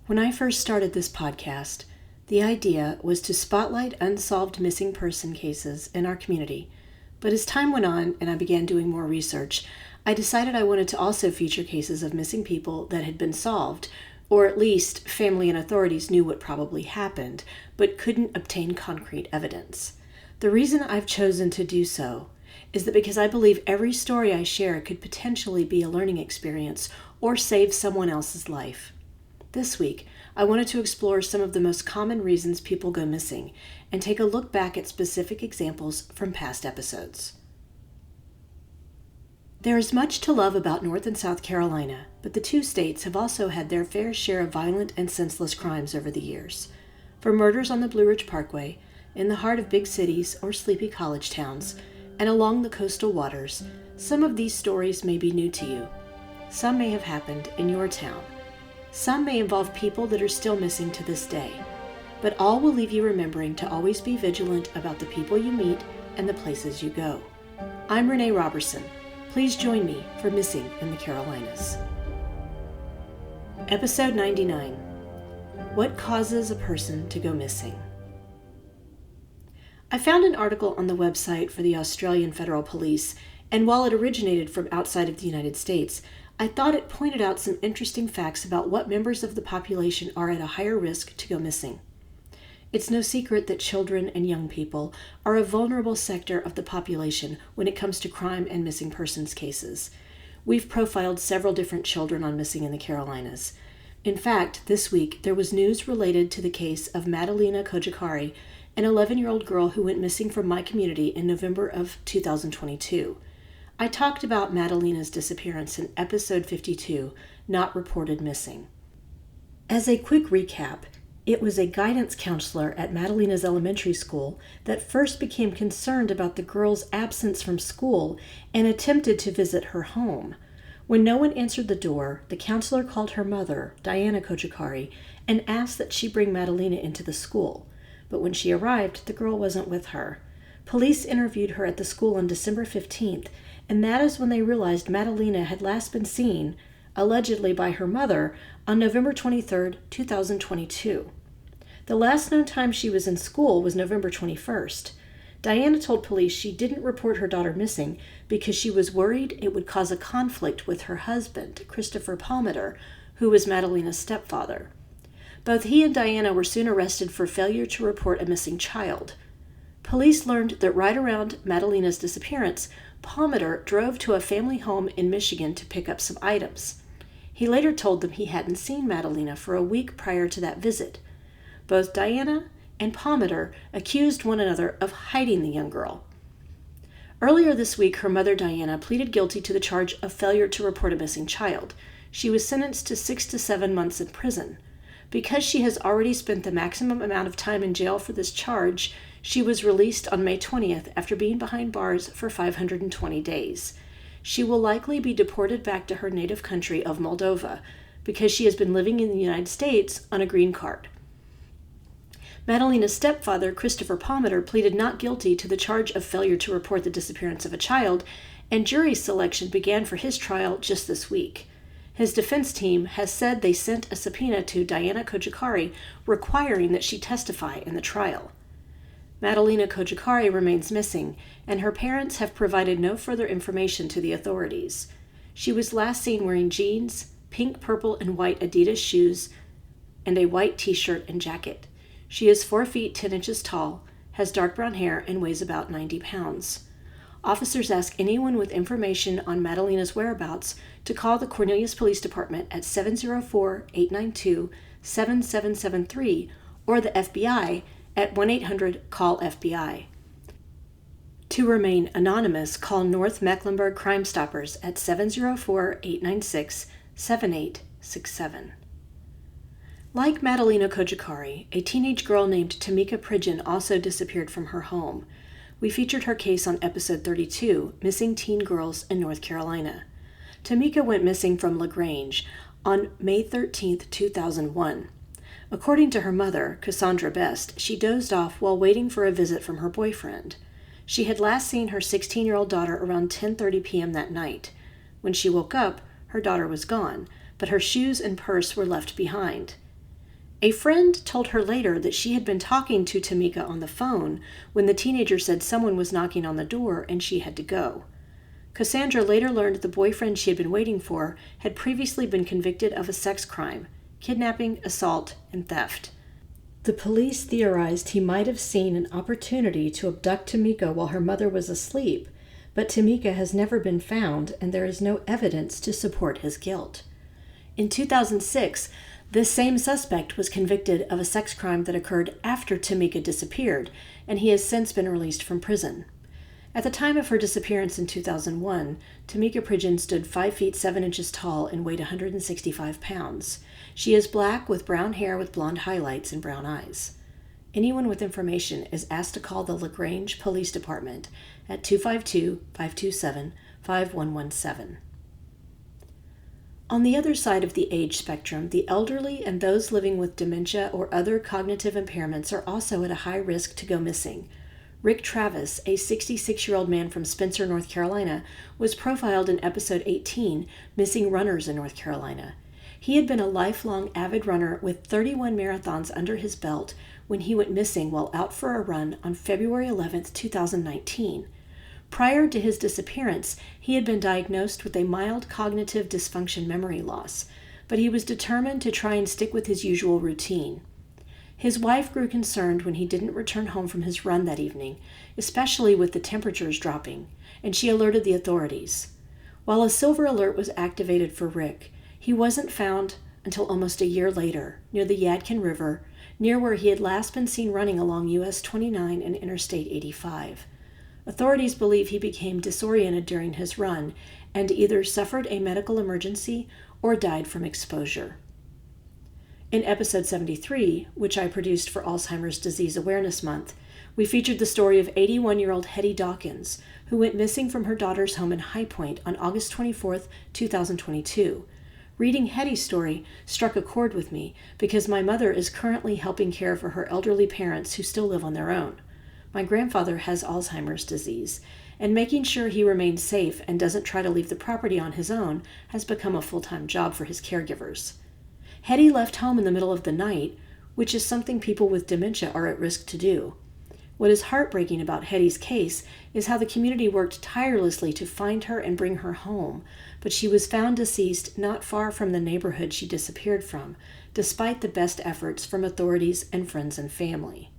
When I first started this podcast, the idea was to spotlight unsolved missing person cases in our community. But as time went on and I began doing more research, I decided I wanted to also feature cases of missing people that had been solved, or at least family and authorities knew what probably happened, but couldn't obtain concrete evidence. The reason I've chosen to do so is that because I believe every story I share could potentially be a learning experience or save someone else's life. This week, I wanted to explore some of the most common reasons people go missing and take a look back at specific examples from past episodes. There is much to love about North and South Carolina, but the two states have also had their fair share of violent and senseless crimes over the years. From murders on the Blue Ridge Parkway, in the heart of big cities or sleepy college towns, and along the coastal waters, some of these stories may be new to you. Some may have happened in your town. Some may involve people that are still missing to this day, but all will leave you remembering to always be vigilant about the people you meet and the places you go. I'm Renee Robertson. Please join me for Missing in the Carolinas. Episode 99. What causes a person to go missing? I found an article on the website for the Australian Federal Police, and while it originated from outside of the United States, I thought it pointed out some interesting facts about what members of the population are at a higher risk to go missing. It's no secret that children and young people are a vulnerable sector of the population when it comes to crime and missing persons cases. We've profiled several different children on Missing in the Carolinas. In fact, this week there was news related to the case of Madalena Kojikari, an 11-year-old girl who went missing from my community in November of 2022. I talked about Madalena's disappearance in episode 52, Not Reported Missing. As a quick recap, it was a guidance counselor at Madalena's elementary school that first became concerned about the girl's absence from school and attempted to visit her home. When no one answered the door, the counselor called her mother, Diana Kojikari, and asked that she bring Madalena into the school. But when she arrived, the girl wasn't with her. Police interviewed her at the school on December 15th, and that is when they realized Madalena had last been seen, allegedly by her mother, on November 23, 2022. The last known time she was in school was November 21st. Diana told police she didn't report her daughter missing because she was worried it would cause a conflict with her husband, Christopher Palmer, who was Madalena's stepfather. Both he and Diana were soon arrested for failure to report a missing child. Police learned that right around Madalena's disappearance, Palmer drove to a family home in Michigan to pick up some items. He later told them he hadn't seen Madalena for a week prior to that visit. Both Diana and Palmer accused one another of hiding the young girl. Earlier this week, her mother, Diana, pleaded guilty to the charge of failure to report a missing child. She was sentenced to 6 to 7 months in prison. Because she has already spent the maximum amount of time in jail for this charge, she was released on May 20th after being behind bars for 520 days. She will likely be deported back to her native country of Moldova because she has been living in the United States on a green card. Madalena's stepfather, Christopher Palmer, pleaded not guilty to the charge of failure to report the disappearance of a child, and jury selection began for his trial just this week. His defense team has said they sent a subpoena to Diana Kojikari requiring that she testify in the trial. Madalena Kojikari remains missing, and her parents have provided no further information to the authorities. She was last seen wearing jeans, pink, purple, and white Adidas shoes, and a white t-shirt and jacket. She is 4 feet 10 inches tall, has dark brown hair, and weighs about 90 pounds. Officers ask anyone with information on Madalena's whereabouts to call the Cornelius Police Department at 704-892-7773 or the FBI at 1-800-CALL-FBI. To remain anonymous, call North Mecklenburg Crime Stoppers at 704-896-7867. Like Madalena Kojikari, a teenage girl named Tamika Pridgeon also disappeared from her home. We featured her case on episode 32, Missing Teen Girls in North Carolina. Tamika went missing from LaGrange on May 13, 2001. According to her mother, Cassandra Best, she dozed off while waiting for a visit from her boyfriend. She had last seen her 16-year-old daughter around 10:30 p.m. that night. When she woke up, her daughter was gone, but her shoes and purse were left behind. A friend told her later that she had been talking to Tamika on the phone when the teenager said someone was knocking on the door and she had to go. Cassandra later learned the boyfriend she had been waiting for had previously been convicted of a sex crime, kidnapping, assault, and theft. The police theorized he might have seen an opportunity to abduct Tamika while her mother was asleep, but Tamika has never been found and there is no evidence to support his guilt. In 2006, this same suspect was convicted of a sex crime that occurred after Tamika disappeared, and he has since been released from prison. At the time of her disappearance in 2001, Tamika Pridgen stood 5 feet 7 inches tall and weighed 165 pounds. She is black with brown hair with blonde highlights and brown eyes. Anyone with information is asked to call the LaGrange Police Department at 252-527-5117. On the other side of the age spectrum, the elderly and those living with dementia or other cognitive impairments are also at a high risk to go missing. Rick Travis, a 66-year-old man from Spencer, North Carolina, was profiled in episode 18, Missing Runners in North Carolina. He had been a lifelong avid runner with 31 marathons under his belt when he went missing while out for a run on February 11, 2019. Prior to his disappearance, he had been diagnosed with a mild cognitive dysfunction memory loss, but he was determined to try and stick with his usual routine. His wife grew concerned when he didn't return home from his run that evening, especially with the temperatures dropping, and she alerted the authorities. While a silver alert was activated for Rick, he wasn't found until almost a year later, near the Yadkin River, near where he had last been seen running along US 29 and Interstate 85. Authorities believe he became disoriented during his run and either suffered a medical emergency or died from exposure. In episode 73, which I produced for Alzheimer's Disease Awareness Month, we featured the story of 81-year-old Hetty Dawkins, who went missing from her daughter's home in High Point on August 24, 2022. Reading Hetty's story struck a chord with me because my mother is currently helping care for her elderly parents who still live on their own. My grandfather has Alzheimer's disease, and making sure he remains safe and doesn't try to leave the property on his own has become a full-time job for his caregivers. Hetty left home in the middle of the night, which is something people with dementia are at risk to do. What is heartbreaking about Hetty's case is how the community worked tirelessly to find her and bring her home, but she was found deceased not far from the neighborhood she disappeared from, despite the best efforts from authorities and friends and family.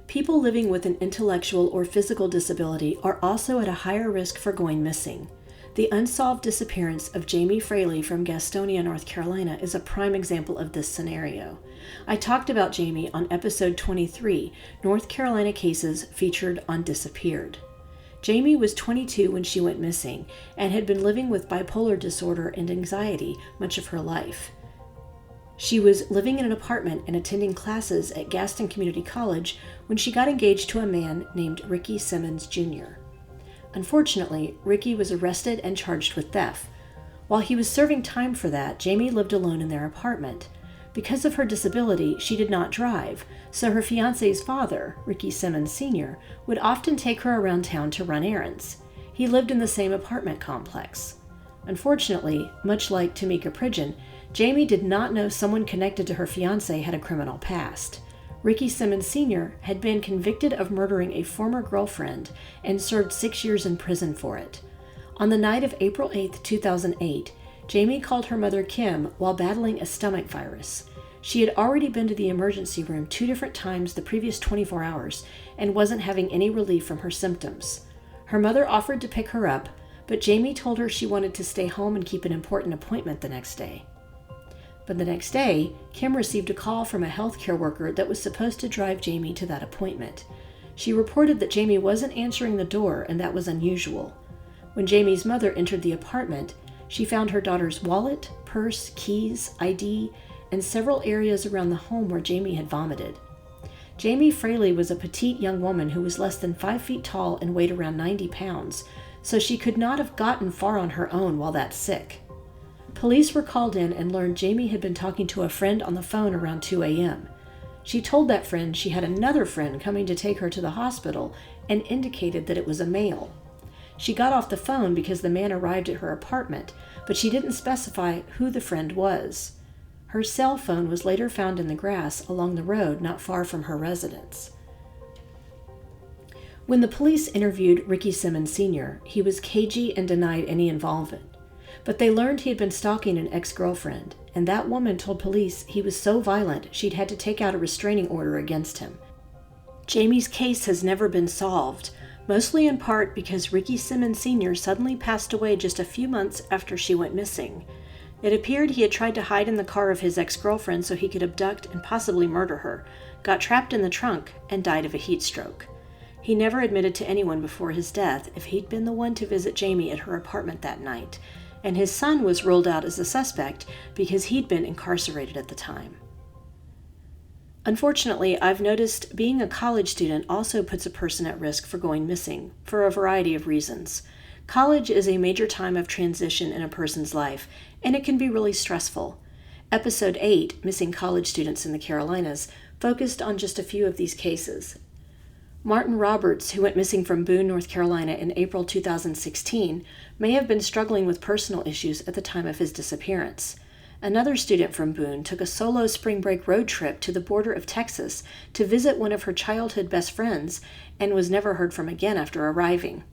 People living with an intellectual or physical disability are also at a higher risk for going missing. The unsolved disappearance of Jamie Fraley from Gastonia, North Carolina is a prime example of this scenario. I talked about Jamie on episode 23, North Carolina Cases Featured on Disappeared. Jamie was 22 when she went missing and had been living with bipolar disorder and anxiety much of her life. She was living in an apartment and attending classes at Gaston Community College when she got engaged to a man named Ricky Simmons, Jr. Unfortunately, Ricky was arrested and charged with theft. While he was serving time for that, Jamie lived alone in their apartment. Because of her disability, she did not drive, so her fiancé's father, Ricky Simmons Sr., would often take her around town to run errands. He lived in the same apartment complex. Unfortunately, much like Tamika Pridgen, Jamie did not know someone connected to her fiancé had a criminal past. Ricky Simmons Sr. had been convicted of murdering a former girlfriend and served 6 years in prison for it. On the night of April 8, 2008, Jamie called her mother Kim while battling a stomach virus. She had already been to the emergency room 2 different times the previous 24 hours and wasn't having any relief from her symptoms. Her mother offered to pick her up, but Jamie told her she wanted to stay home and keep an important appointment the next day. But the next day, Kim received a call from a healthcare worker that was supposed to drive Jamie to that appointment. She reported that Jamie wasn't answering the door, and that was unusual. When Jamie's mother entered the apartment, she found her daughter's wallet, purse, keys, ID, and several areas around the home where Jamie had vomited. Jamie Fraley was a petite young woman who was less than 5 feet tall and weighed around 90 pounds, so she could not have gotten far on her own while that sick. Police were called in and learned Jamie had been talking to a friend on the phone around 2 a.m. She told that friend she had another friend coming to take her to the hospital and indicated that it was a male. She got off the phone because the man arrived at her apartment, but she didn't specify who the friend was. Her cell phone was later found in the grass along the road not far from her residence. When the police interviewed Ricky Simmons Sr., he was cagey and denied any involvement. But they learned he had been stalking an ex-girlfriend, and that woman told police he was so violent she'd had to take out a restraining order against him. Jamie's case has never been solved, mostly in part because Ricky Simmons Sr. suddenly passed away just a few months after she went missing. It appeared he had tried to hide in the car of his ex-girlfriend so he could abduct and possibly murder her, got trapped in the trunk, and died of a heat stroke. He never admitted to anyone before his death if he'd been the one to visit Jamie at her apartment that night, and his son was ruled out as a suspect because he'd been incarcerated at the time. Unfortunately, I've noticed being a college student also puts a person at risk for going missing, for a variety of reasons. College is a major time of transition in a person's life, and it can be really stressful. Episode 8, Missing College Students in the Carolinas, focused on just a few of these cases. Martin Roberts, who went missing from Boone, North Carolina in April 2016, may have been struggling with personal issues at the time of his disappearance. Another student from Boone took a solo spring break road trip to the border of Texas to visit one of her childhood best friends and was never heard from again after arriving.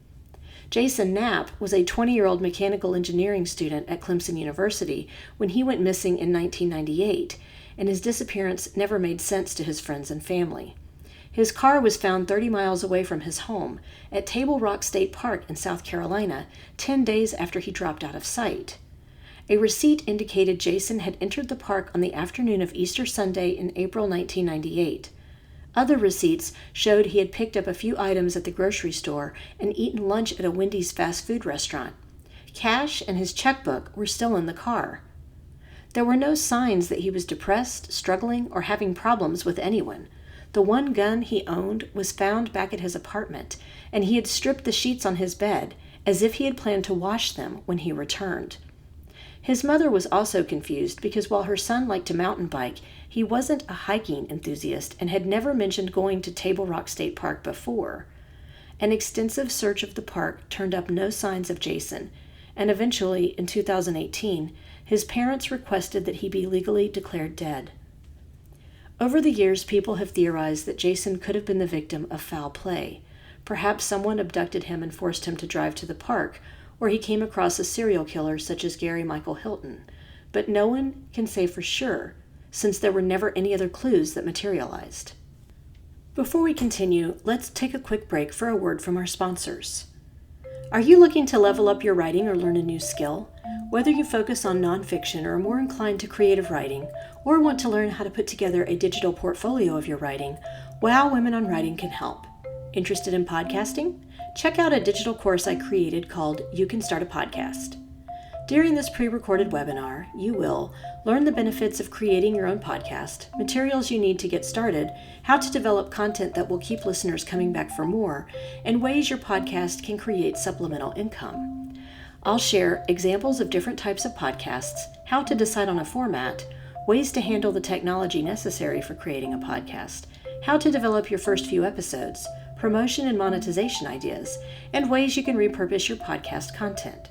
Jason Knapp was a 20-year-old mechanical engineering student at Clemson University when he went missing in 1998, and his disappearance never made sense to his friends and family. His car was found 30 miles away from his home at Table Rock State Park in South Carolina 10 days after he dropped out of sight. A receipt indicated Jason had entered the park on the afternoon of Easter Sunday in April 1998. Other receipts showed he had picked up a few items at the grocery store and eaten lunch at a Wendy's fast food restaurant. Cash and his checkbook were still in the car. There were no signs that he was depressed, struggling, or having problems with anyone. The one gun he owned was found back at his apartment, and he had stripped the sheets on his bed, as if he had planned to wash them when he returned. His mother was also confused because while her son liked to mountain bike, he wasn't a hiking enthusiast and had never mentioned going to Table Rock State Park before. An extensive search of the park turned up no signs of Jason, and eventually, in 2018, his parents requested that he be legally declared dead. Over the years, people have theorized that Jason could have been the victim of foul play. Perhaps someone abducted him and forced him to drive to the park, or he came across a serial killer such as Gary Michael Hilton. But no one can say for sure, since there were never any other clues that materialized. Before we continue, let's take a quick break for a word from our sponsors. Are you looking to level up your writing or learn a new skill? Whether you focus on nonfiction or are more inclined to creative writing, or want to learn how to put together a digital portfolio of your writing, Wow Women on Writing can help. Interested in podcasting? Check out a digital course I created called You Can Start a Podcast. During this pre-recorded webinar, you will learn the benefits of creating your own podcast, materials you need to get started, how to develop content that will keep listeners coming back for more, and ways your podcast can create supplemental income. I'll share examples of different types of podcasts, how to decide on a format, ways to handle the technology necessary for creating a podcast, how to develop your first few episodes, promotion and monetization ideas, and ways you can repurpose your podcast content.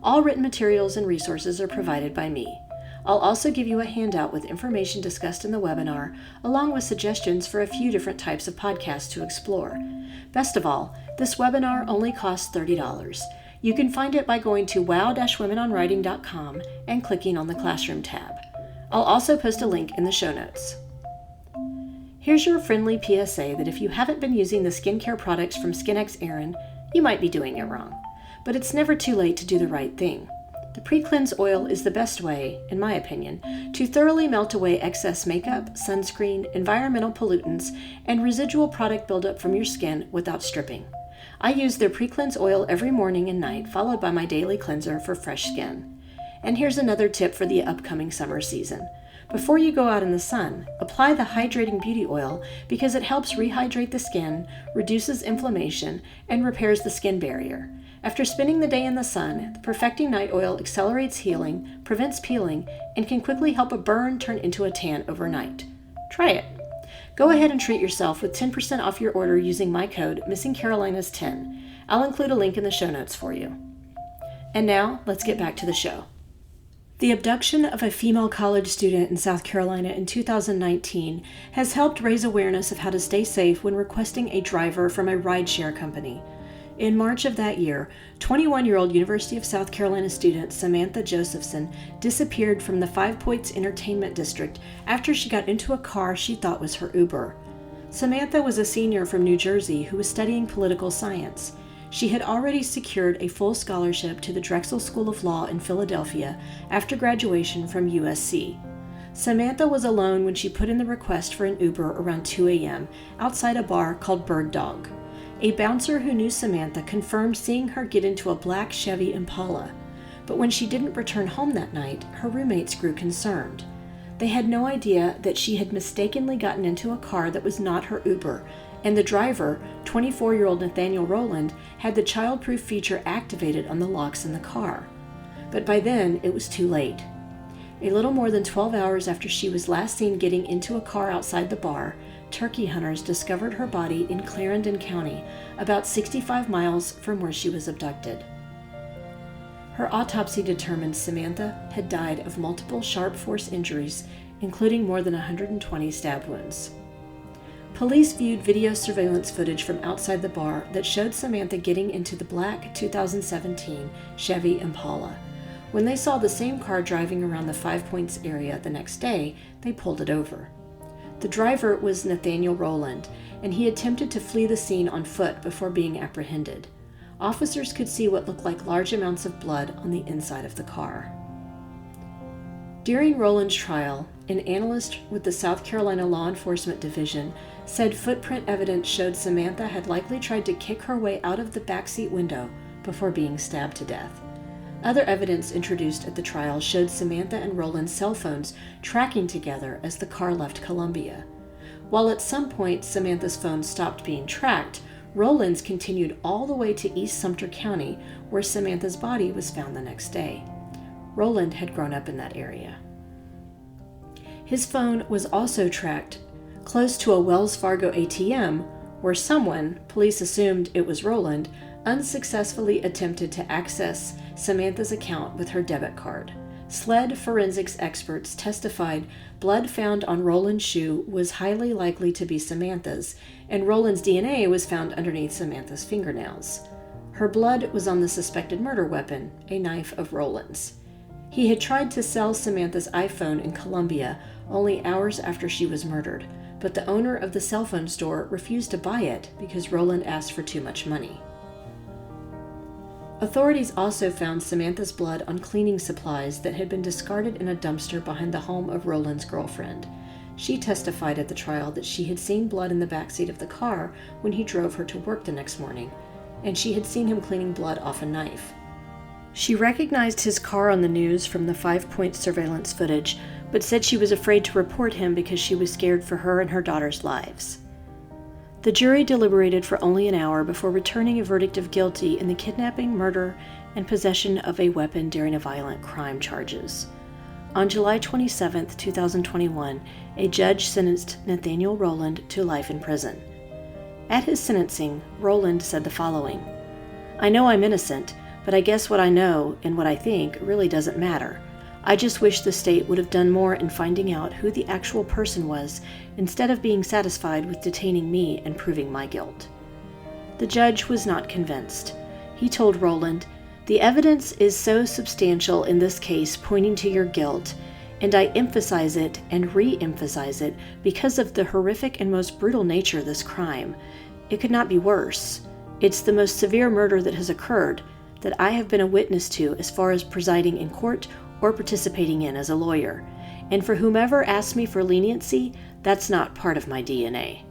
All written materials and resources are provided by me. I'll also give you a handout with information discussed in the webinar, along with suggestions for a few different types of podcasts to explore. Best of all, this webinar only costs $30. You can find it by going to wow-womenonwriting.com and clicking on the Classroom tab. I'll also post a link in the show notes. Here's your friendly PSA that if you haven't been using the skincare products from SkinX Erin, you might be doing it wrong. But it's never too late to do the right thing. The pre-cleanse oil is the best way, in my opinion, to thoroughly melt away excess makeup, sunscreen, environmental pollutants, and residual product buildup from your skin without stripping. I use their pre-cleanse oil every morning and night, followed by my daily cleanser for fresh skin. And here's another tip for the upcoming summer season. Before you go out in the sun, apply the hydrating beauty oil because it helps rehydrate the skin, reduces inflammation, and repairs the skin barrier. After spending the day in the sun, the Perfecting Night Oil accelerates healing, prevents peeling, and can quickly help a burn turn into a tan overnight. Try it. Go ahead and treat yourself with 10% off your order using my code MissingCarolinas10. I'll include a link in the show notes for you. And now, let's get back to the show. The abduction of a female college student in South Carolina in 2019 has helped raise awareness of how to stay safe when requesting a driver from a rideshare company. In March of that year, 21-year-old University of South Carolina student Samantha Josephson disappeared from the Five Points Entertainment District after she got into a car she thought was her Uber. Samantha was a senior from New Jersey who was studying political science. She had already secured a full scholarship to the Drexel School of Law in Philadelphia after graduation from USC. Samantha was alone when she put in the request for an Uber around 2 a.m. outside a bar called Bird Dog. A bouncer who knew Samantha confirmed seeing her get into a black Chevy Impala, but when she didn't return home that night, her roommates grew concerned. They had no idea that she had mistakenly gotten into a car that was not her Uber, and the driver, 24-year-old Nathaniel Rowland, had the childproof feature activated on the locks in the car. But by then, it was too late. A little more than 12 hours after she was last seen getting into a car outside the bar, turkey hunters discovered her body in Clarendon County, about 65 miles from where she was abducted. Her autopsy determined Samantha had died of multiple sharp force injuries, including more than 120 stab wounds. Police viewed video surveillance footage from outside the bar that showed Samantha getting into the black 2017 Chevy Impala. When they saw the same car driving around the Five Points area the next day, they pulled it over. The driver was Nathaniel Rowland, and he attempted to flee the scene on foot before being apprehended. Officers could see what looked like large amounts of blood on the inside of the car. During Rowland's trial, an analyst with the South Carolina Law Enforcement Division said footprint evidence showed Samantha had likely tried to kick her way out of the backseat window before being stabbed to death. Other evidence introduced at the trial showed Samantha and Rowland's cell phones tracking together as the car left Columbia. While at some point Samantha's phone stopped being tracked, Rowland's continued all the way to East Sumter County, where Samantha's body was found the next day. Rowland had grown up in that area. His phone was also tracked close to a Wells Fargo ATM, where someone, police assumed it was Rowland, unsuccessfully attempted to access Samantha's account with her debit card. SLED forensics experts testified blood found on Rowland's shoe was highly likely to be Samantha's, and Rowland's DNA was found underneath Samantha's fingernails. Her blood was on the suspected murder weapon, a knife of Rowland's. He had tried to sell Samantha's iPhone in Columbia only hours after she was murdered, but the owner of the cell phone store refused to buy it because Rowland asked for too much money. Authorities also found Samantha's blood on cleaning supplies that had been discarded in a dumpster behind the home of Rowland's girlfriend. She testified at the trial that she had seen blood in the backseat of the car when he drove her to work the next morning, and she had seen him cleaning blood off a knife. She recognized his car on the news from the 5-point surveillance footage, but said she was afraid to report him because she was scared for her and her daughter's lives. The jury deliberated for only an hour before returning a verdict of guilty in the kidnapping, murder, and possession of a weapon during a violent crime charges. On July 27, 2021, a judge sentenced Nathaniel Rowland to life in prison. At his sentencing, Rowland said the following: "I know I'm innocent, but I guess what I know and what I think really doesn't matter. I just wish the state would have done more in finding out who the actual person was instead of being satisfied with detaining me and proving my guilt." The judge was not convinced. He told Rowland, "The evidence is so substantial in this case pointing to your guilt, and I emphasize it and re-emphasize it because of the horrific and most brutal nature of this crime. It could not be worse. It's the most severe murder that has occurred, that I have been a witness to as far as presiding in court or participating in as a lawyer. And for whomever asks me for leniency, that's not part of my DNA."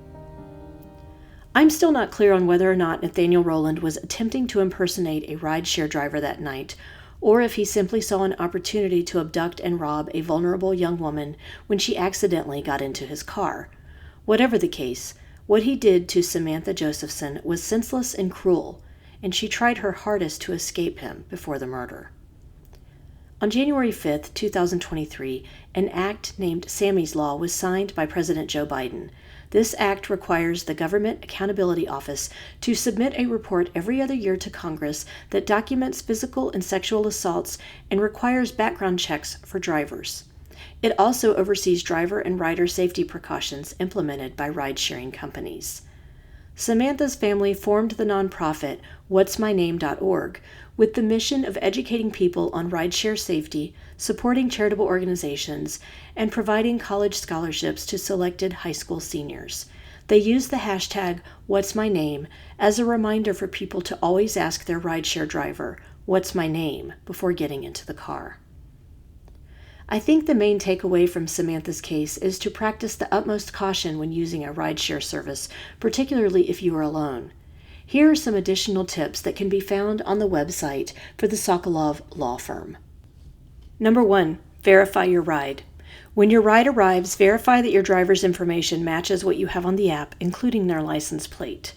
I'm still not clear on whether or not Nathaniel Rowland was attempting to impersonate a rideshare driver that night, or if he simply saw an opportunity to abduct and rob a vulnerable young woman when she accidentally got into his car. Whatever the case, what he did to Samantha Josephson was senseless and cruel, and she tried her hardest to escape him before the murder. On January 5, 2023, an act named Sammy's Law was signed by President Joe Biden. This act requires the Government Accountability Office to submit a report every other year to Congress that documents physical and sexual assaults and requires background checks for drivers. It also oversees driver and rider safety precautions implemented by ride-sharing companies. Samantha's family formed the nonprofit whatsmyname.org with the mission of educating people on rideshare safety, supporting charitable organizations, and providing college scholarships to selected high school seniors. They use the hashtag #What'sMyName as a reminder for people to always ask their rideshare driver, "What's my name?" before getting into the car. I think the main takeaway from Samantha's case is to practice the utmost caution when using a rideshare service, particularly if you are alone. Here are some additional tips that can be found on the website for the Sokolov Law Firm. Number 1, verify your ride. When your ride arrives, verify that your driver's information matches what you have on the app, including their license plate.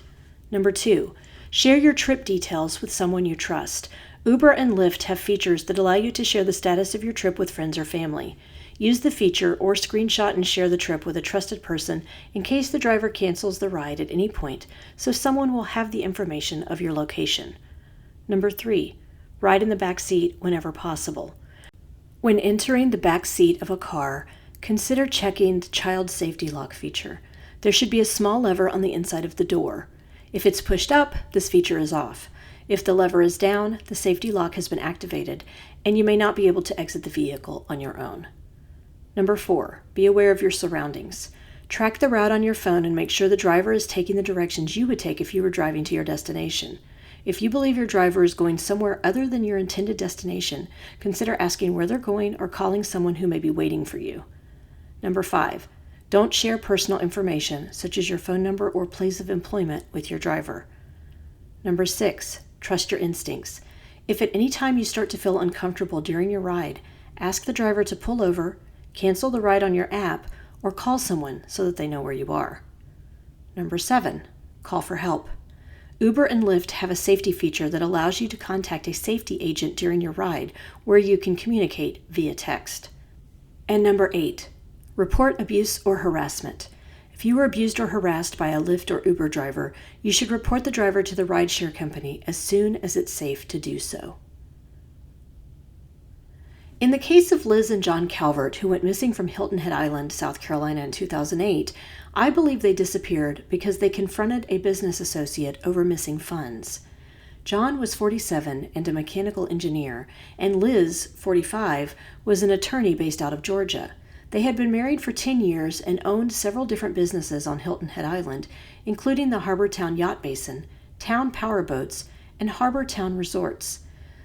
Number 2, share your trip details with someone you trust. Uber and Lyft have features that allow you to share the status of your trip with friends or family. Use the feature or screenshot and share the trip with a trusted person in case the driver cancels the ride at any point, so someone will have the information of your location. Number 3, ride in the back seat whenever possible. When entering the back seat of a car, consider checking the child safety lock feature. There should be a small lever on the inside of the door. If it's pushed up, this feature is off. If the lever is down, the safety lock has been activated, and you may not be able to exit the vehicle on your own. Number 4, be aware of your surroundings. Track the route on your phone and make sure the driver is taking the directions you would take if you were driving to your destination. If you believe your driver is going somewhere other than your intended destination, consider asking where they're going or calling someone who may be waiting for you. Number 5, don't share personal information, such as your phone number or place of employment, with your driver. Number 6, trust your instincts. If at any time you start to feel uncomfortable during your ride, ask the driver to pull over, cancel the ride on your app, or call someone so that they know where you are. Number 7, call for help. Uber and Lyft have a safety feature that allows you to contact a safety agent during your ride, where you can communicate via text. And number 8, report abuse or harassment. If you were abused or harassed by a Lyft or Uber driver, you should report the driver to the rideshare company as soon as it's safe to do so. In the case of Liz and John Calvert, who went missing from Hilton Head Island, South Carolina in 2008, I believe they disappeared because they confronted a business associate over missing funds. John was 47 and a mechanical engineer, and Liz, 45, was an attorney based out of Georgia. They had been married for 10 years and owned several different businesses on Hilton Head Island, including the Harbor Town Yacht Basin, Town Power Boats, and Harbor Town Resorts.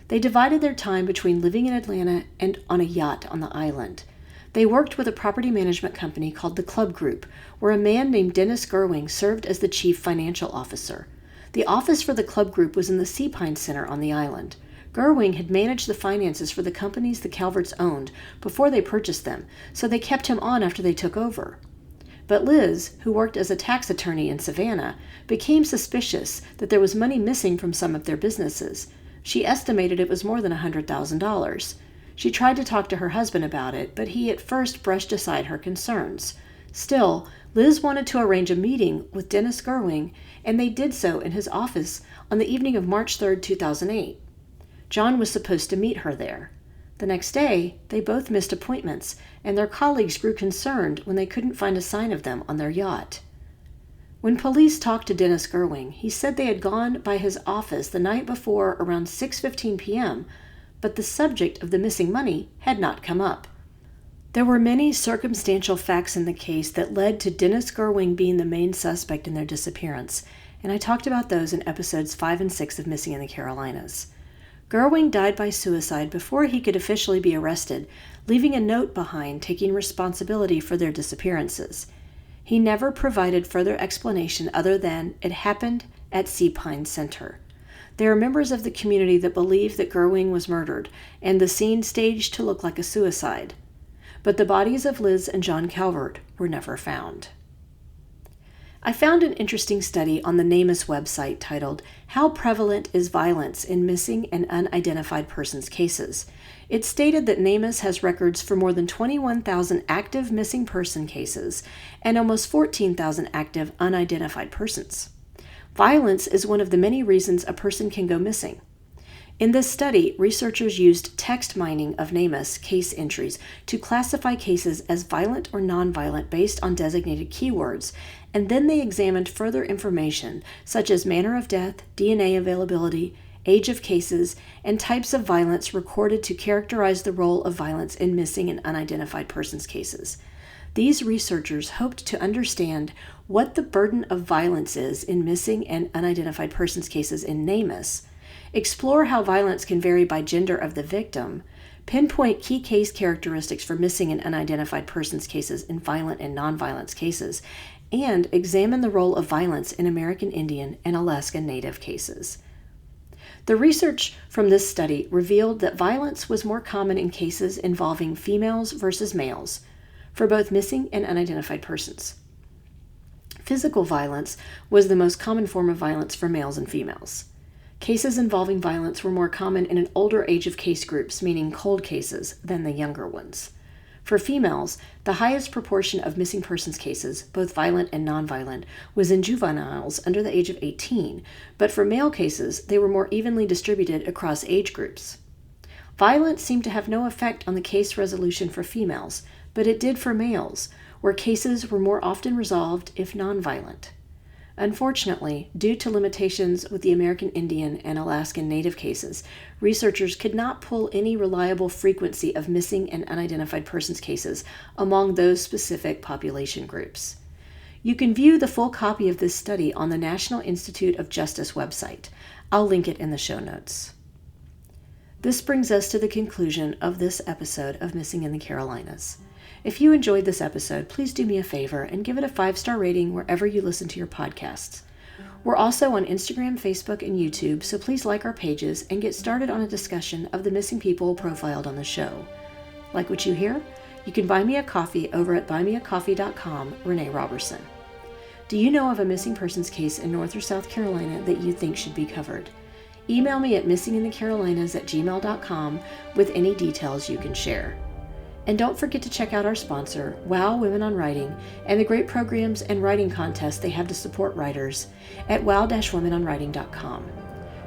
They divided their time between living in Atlanta and on a yacht on the island. They worked with a property management company called the Club Group, where a man named Dennis Gerwing served as the chief financial officer. The office for the Club Group was in the Sea Pine Center on the island. Gerwing had managed the finances for the companies the Calverts owned before they purchased them, so they kept him on after they took over. But Liz, who worked as a tax attorney in Savannah, became suspicious that there was money missing from some of their businesses. She estimated it was more than $100,000. She tried to talk to her husband about it, but he at first brushed aside her concerns. Still, Liz wanted to arrange a meeting with Dennis Gerwing, and they did so in his office on the evening of March 3, 2008. John was supposed to meet her there. The next day, they both missed appointments, and their colleagues grew concerned when they couldn't find a sign of them on their yacht. When police talked to Dennis Gerwing, he said they had gone by his office the night before around 6:15 p.m., but the subject of the missing money had not come up. There were many circumstantial facts in the case that led to Dennis Gerwing being the main suspect in their disappearance, and I talked about those in episodes 5 and 6 of Missing in the Carolinas. Gerwing died by suicide before he could officially be arrested, leaving a note behind taking responsibility for their disappearances. He never provided further explanation other than it happened at Sea Pine Center. There are members of the community that believe that Gerwing was murdered and the scene staged to look like a suicide. But the bodies of Liz and John Calvert were never found. I found an interesting study on the NamUs website titled, "How Prevalent is Violence in Missing and Unidentified Persons Cases?" It stated that NamUs has records for more than 21,000 active missing person cases and almost 14,000 active unidentified persons. Violence is one of the many reasons a person can go missing. In this study, researchers used text mining of NamUs case entries to classify cases as violent or nonviolent based on designated keywords, and then they examined further information such as manner of death, DNA availability, age of cases, and types of violence recorded to characterize the role of violence in missing and unidentified persons cases. These researchers hoped to understand what the burden of violence is in missing and unidentified persons cases in NamUs, explore how violence can vary by gender of the victim, pinpoint key case characteristics for missing and unidentified persons cases in violent and nonviolent cases, and examine the role of violence in American Indian and Alaska Native cases. The research from this study revealed that violence was more common in cases involving females versus males for both missing and unidentified persons. Physical violence was the most common form of violence for males and females. Cases involving violence were more common in an older age of case groups, meaning cold cases, than the younger ones. For females, the highest proportion of missing persons cases, both violent and nonviolent, was in juveniles under the age of 18, but for male cases, they were more evenly distributed across age groups. Violence seemed to have no effect on the case resolution for females, but it did for males, where cases were more often resolved if nonviolent. Unfortunately, due to limitations with the American Indian and Alaskan Native cases, researchers could not pull any reliable frequency of missing and unidentified persons cases among those specific population groups. You can view the full copy of this study on the National Institute of Justice website. I'll link it in the show notes. This brings us to the conclusion of this episode of Missing in the Carolinas. If you enjoyed this episode, please do me a favor and give it a 5-star rating wherever you listen to your podcasts. We're also on Instagram, Facebook, and YouTube, so please like our pages and get started on a discussion of the missing people profiled on the show. Like what you hear? You can buy me a coffee over at buymeacoffee.com, Renee Robertson. Do you know of a missing persons case in North or South Carolina that you think should be covered? Email me at missinginthecarolinas@gmail.com with any details you can share. And don't forget to check out our sponsor, WOW Women on Writing, and the great programs and writing contests they have to support writers at wow-womenonwriting.com.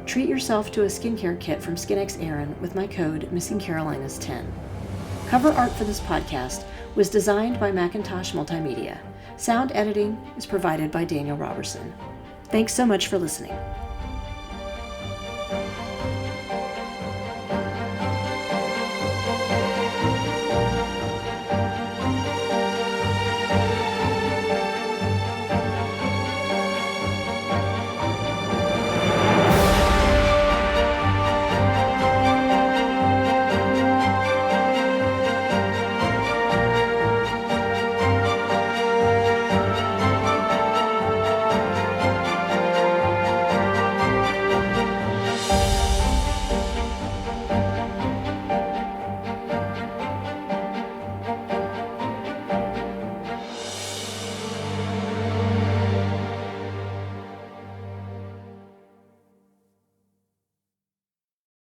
Treat yourself to a skincare kit from SkinX Erin with my code MissingCarolinas10. Cover art for this podcast was designed by Macintosh Multimedia. Sound editing is provided by Daniel Robertson. Thanks so much for listening.